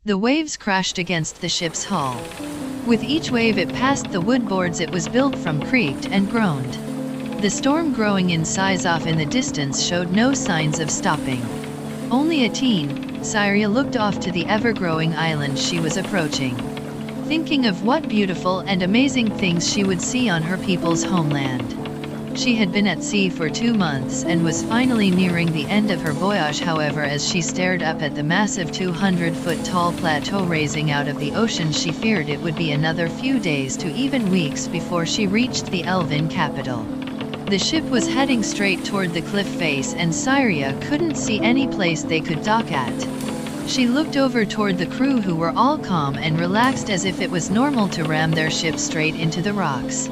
The waves crashed against the ship's hull. With each wave it passed the wood boards it was built from creaked and groaned. The storm growing in size off in the distance showed no signs of stopping. Only a teen, Syrya looked off to the ever-growing island she was approaching, thinking of what beautiful and amazing things she would see on her people's homeland. She had been at sea for 2 months and was finally nearing the end of her voyage. However, as she stared up at the massive 200-foot-tall plateau rising out of the ocean, she feared it would be another few days to even weeks before she reached the elven capital. The ship was heading straight toward the cliff face and Syrya couldn't see any place they could dock at. She looked over toward the crew, who were all calm and relaxed as if it was normal to ram their ship straight into the rocks.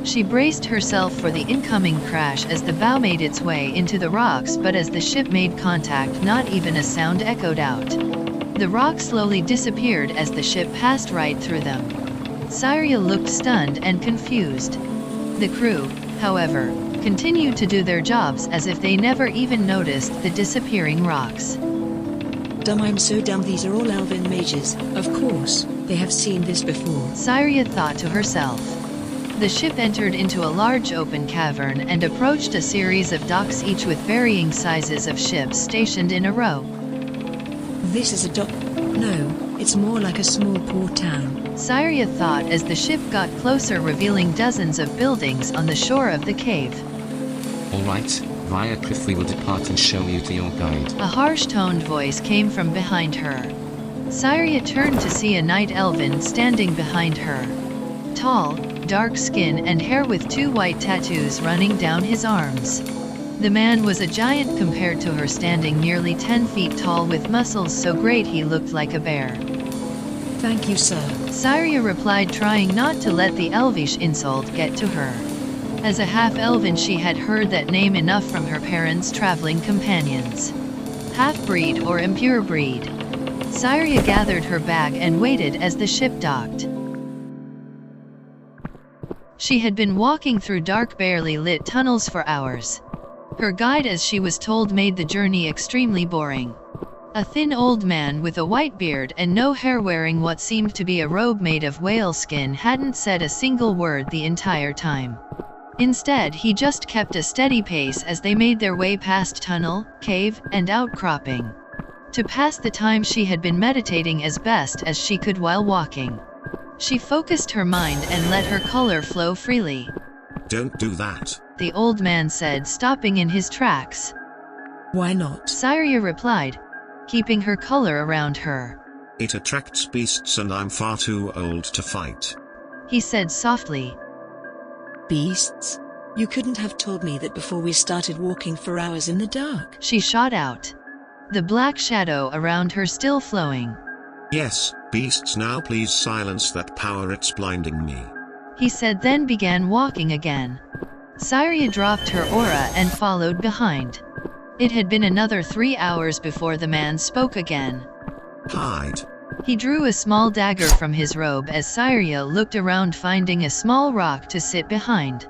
She braced herself for the incoming crash as the bow made its way into the rocks, but as the ship made contact, not even a sound echoed out. The rocks slowly disappeared as the ship passed right through them. Syrya looked stunned and confused. The crew, however, continued to do their jobs as if they never even noticed the disappearing rocks. Dumb, I'm so dumb. These are all elven mages. Of course, they have seen this before, Syrya thought to herself. The ship entered into a large open cavern and approached a series of docks, each with varying sizes of ships stationed in a row. This is a dock? No, it's more like a small port town, Syrya thought as the ship got closer, revealing dozens of buildings on the shore of the cave. All right, via cliff we will depart and show you to your guide. A harsh-toned voice came from behind her. Syrya turned to see a night elven standing behind her. Tall, dark skin and hair with 2 white tattoos running down his arms. The man was a giant compared to her, standing nearly 10 feet tall with muscles so great he looked like a bear. Thank you, sir, Syrya replied, trying not to let the elvish insult get to her. As a half-elven, she had heard that name enough from her parents' traveling companions. Half-breed or impure breed. Syrya gathered her bag and waited as the ship docked. She had been walking through dark, barely lit tunnels for hours. Her guide, as she was told, made the journey extremely boring. A thin old man with a white beard and no hair, wearing what seemed to be a robe made of whale skin, hadn't said a single word the entire time. Instead, he just kept a steady pace as they made their way past tunnel, cave, and outcropping. To pass the time, she had been meditating as best as she could while walking. She focused her mind and let her color flow freely. Don't do that, the old man said, stopping in his tracks. Why not? Syrya replied, keeping her color around her. It attracts beasts and I'm far too old to fight, he said softly. Beasts? You couldn't have told me that before we started walking for hours in the dark, she shot out, the black shadow around her still flowing. Yes, beasts. Now please silence that power, it's blinding me, he said, then began walking again. Syrya dropped her aura and followed behind. It had been another 3 hours before the man spoke again. Hide. He drew a small dagger from his robe as Syrya looked around, finding a small rock to sit behind.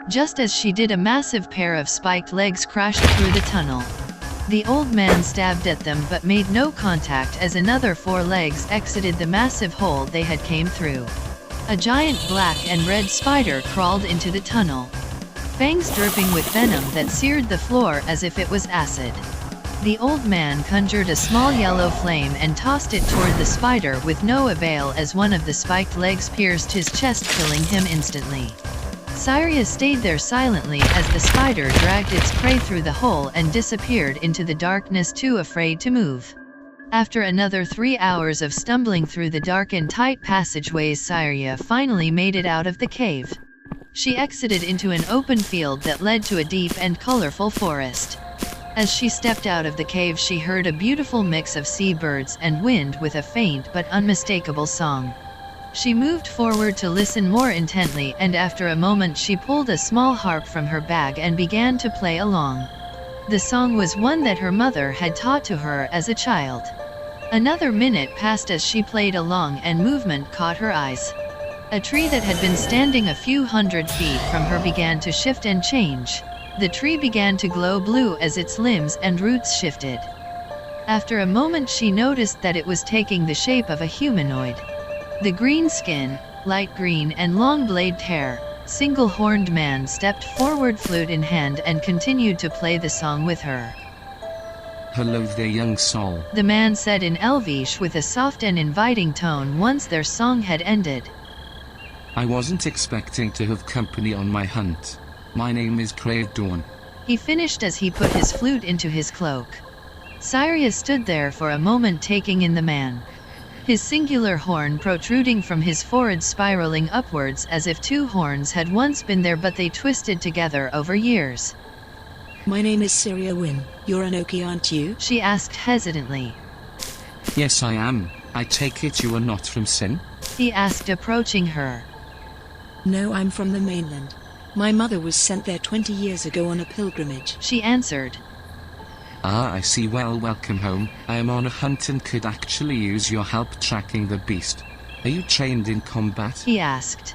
Just as she did, a massive pair of spiked legs crashed through the tunnel. The old man stabbed at them but made no contact as another 4 legs exited the massive hole they had came through. A giant black and red spider crawled into the tunnel, fangs dripping with venom that seared the floor as if it was acid. The old man conjured a small yellow flame and tossed it toward the spider with no avail as one of the spiked legs pierced his chest, killing him instantly. Syrya stayed there silently as the spider dragged its prey through the hole and disappeared into the darkness, too afraid to move. After another 3 hours of stumbling through the dark and tight passageways, Syrya finally made it out of the cave. She exited into an open field that led to a deep and colorful forest. As she stepped out of the cave, she heard a beautiful mix of seabirds and wind with a faint but unmistakable song. She moved forward to listen more intently, and after a moment she pulled a small harp from her bag and began to play along. The song was one that her mother had taught to her as a child. Another minute passed as she played along, and movement caught her eyes. A tree that had been standing a few hundred feet from her began to shift and change. The tree began to glow blue as its limbs and roots shifted. After a moment she noticed that it was taking the shape of a humanoid. The green skin, light green and long-bladed hair, single-horned man stepped forward, flute in hand, and continued to play the song with her. Hello there, young soul. The man said in Elvish with a soft and inviting tone once their song had ended. I wasn't expecting to have company on my hunt. My name is Crave Dawn. He finished as he put his flute into his cloak. Syrya stood there for a moment, taking in the man. His singular horn protruding from his forehead, spiraling upwards as if two horns had once been there, but they twisted together over years. My name is Syrya Wynn. You're an Oki, aren't you? She asked hesitantly. Yes, I am. I take it you are not from Sin? He asked, approaching her. No, I'm from the mainland. My mother was sent there 20 years ago on a pilgrimage. She answered. Ah, I see. Well, welcome home. I am on a hunt and could actually use your help tracking the beast. Are you trained in combat? He asked.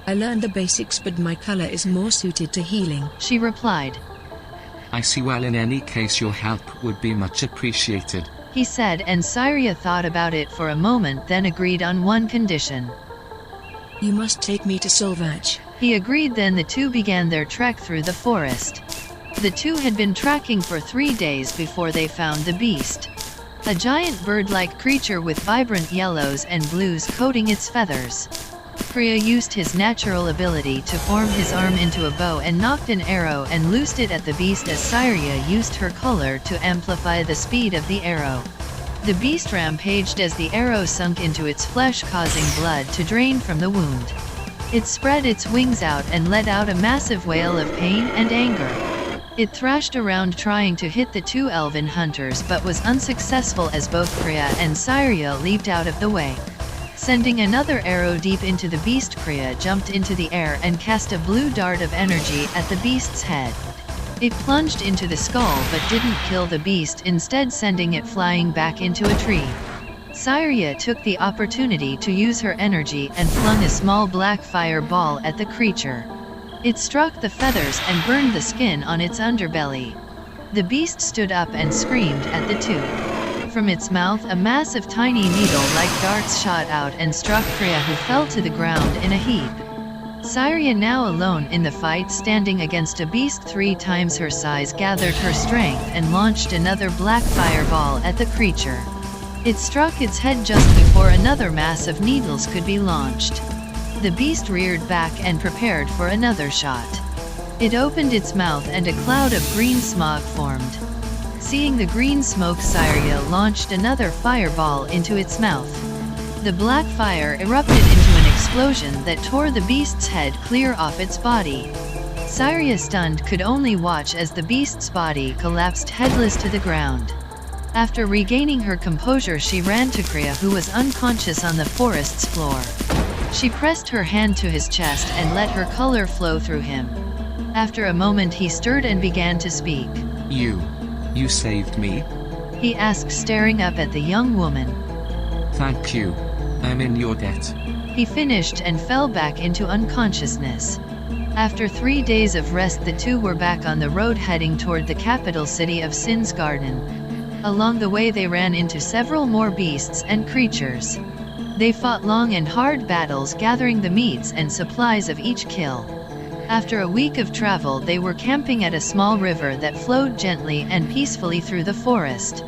I learned the basics, but my color is more suited to healing. She replied. I see. Well, in any case, your help would be much appreciated. He said, and Syrya thought about it for a moment, then agreed on one condition. You must take me to Solvach. He agreed. Then the two began their trek through the forest. The two had been tracking for 3 days before they found the beast. A giant bird-like creature with vibrant yellows and blues coating its feathers. Kriya used his natural ability to form his arm into a bow and knocked an arrow and loosed it at the beast, as Syrya used her color to amplify the speed of the arrow. The beast rampaged as the arrow sunk into its flesh, causing blood to drain from the wound. It spread its wings out and let out a massive wail of pain and anger. It thrashed around trying to hit the two elven hunters, but was unsuccessful as both Kriya and Syrya leaped out of the way. Sending another arrow deep into the beast, Kriya jumped into the air and cast a blue dart of energy at the beast's head. It plunged into the skull but didn't kill the beast, instead sending it flying back into a tree. Syrya took the opportunity to use her energy and flung a small black fireball at the creature. It struck the feathers and burned the skin on its underbelly. The beast stood up and screamed at the two. From its mouth a massive tiny needle-like darts shot out and struck Kriya, who fell to the ground in a heap. Syrya, now alone in the fight, standing against a beast 3 times her size, gathered her strength and launched another black fireball at the creature. It struck its head just before another mass of needles could be launched. The beast reared back and prepared for another shot. It opened its mouth and a cloud of green smog formed. Seeing the green smoke, Syrya launched another fireball into its mouth. The black fire erupted into an explosion that tore the beast's head clear off its body. Syrya, stunned, could only watch as the beast's body collapsed headless to the ground. After regaining her composure, she ran to Kriya, who was unconscious on the forest's floor. She pressed her hand to his chest and let her color flow through him. After a moment he stirred and began to speak. You saved me? He asked, staring up at the young woman. Thank you. I'm in your debt. He finished and fell back into unconsciousness. After 3 days of rest, the two were back on the road heading toward the capital city of Sin's Garden. Along the way they ran into several more beasts and creatures. They fought long and hard battles, gathering the meats and supplies of each kill. After a week of travel they were camping at a small river that flowed gently and peacefully through the forest.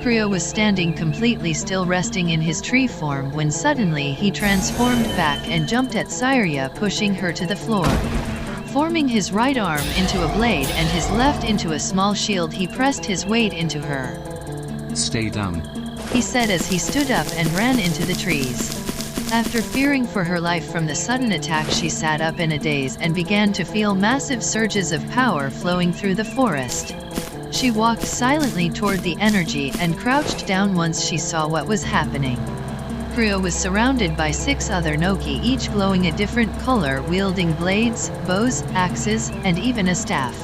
Kriya was standing completely still, resting in his tree form, when suddenly he transformed back and jumped at Syrya, pushing her to the floor. Forming his right arm into a blade and his left into a small shield, he pressed his weight into her. Stay down, he said as he stood up and ran into the trees. After fearing for her life from the sudden attack, she sat up in a daze and began to feel massive surges of power flowing through the forest. She walked silently toward the energy and crouched down once she saw what was happening. Kriya was surrounded by 6 other Noki, each glowing a different color, wielding blades, bows, axes, and even a staff.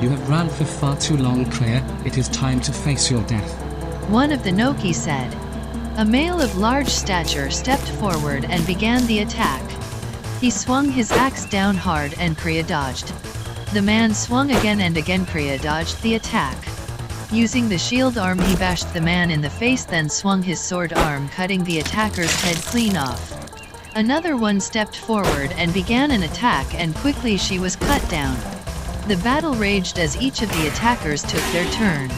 You have run for far too long, Kriya. It is time to face your death. One of the Noki said. A male of large stature stepped forward and began the attack. He swung his axe down hard and Kriya dodged. The man swung again and again. Kriya dodged the attack. Using the shield arm he bashed the man in the face, then swung his sword arm, cutting the attacker's head clean off. Another one stepped forward and began an attack, and quickly she was cut down. The battle raged as each of the attackers took their turn.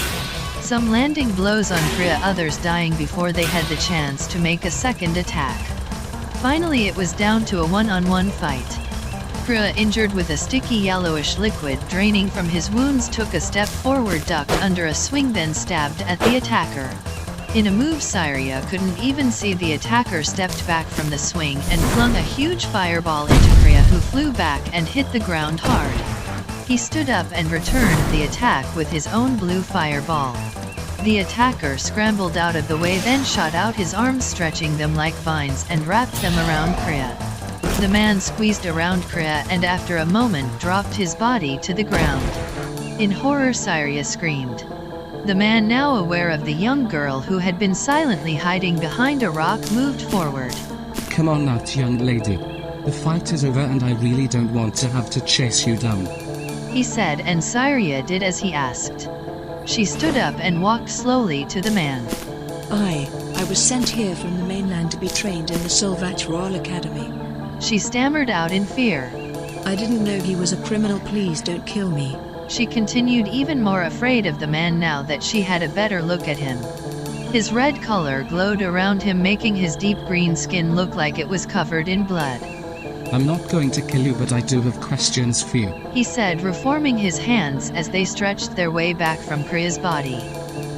Some landing blows on Syrya, others dying before they had the chance to make a second attack. Finally it was down to a one-on-one fight. Syrya, injured with a sticky yellowish liquid draining from his wounds, took a step forward, ducked under a swing, then stabbed at the attacker. In a move Syrya couldn't even see the attacker, stepped back from the swing and flung a huge fireball into Syrya, who flew back and hit the ground hard. He stood up and returned the attack with his own blue fireball. The attacker scrambled out of the way, then shot out his arms, stretching them like vines, and wrapped them around Syrya. The man squeezed around Syrya and after a moment dropped his body to the ground. In horror Syrya screamed. The man, now aware of the young girl who had been silently hiding behind a rock, moved forward. Come on out, young lady. The fight is over and I really don't want to have to chase you down, he said, and Syrya did as he asked. She stood up and walked slowly to the man. I was sent here from the mainland to be trained in the Solvat Royal Academy. She stammered out in fear. I didn't know he was a criminal. Please don't kill me. She continued, even more afraid of the man now that she had a better look at him. His red color glowed around him, making his deep green skin look like it was covered in blood. I'm not going to kill you, but I do have questions for you, he said, reforming his hands as they stretched their way back from Syrya's body.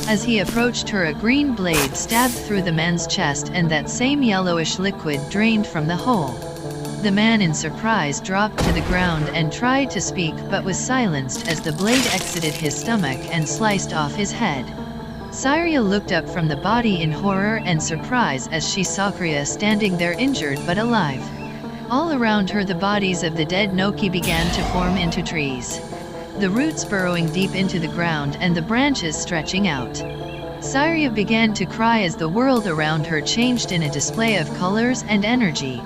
As he approached her, a green blade stabbed through the man's chest and that same yellowish liquid drained from the hole. The man in surprise dropped to the ground and tried to speak, but was silenced as the blade exited his stomach and sliced off his head. Syrya looked up from the body in horror and surprise as she saw Syrya standing there, injured but alive. All around her the bodies of the dead Noki began to form into trees, the roots burrowing deep into the ground and the branches stretching out. Syrya began to cry as the world around her changed in a display of colors and energy.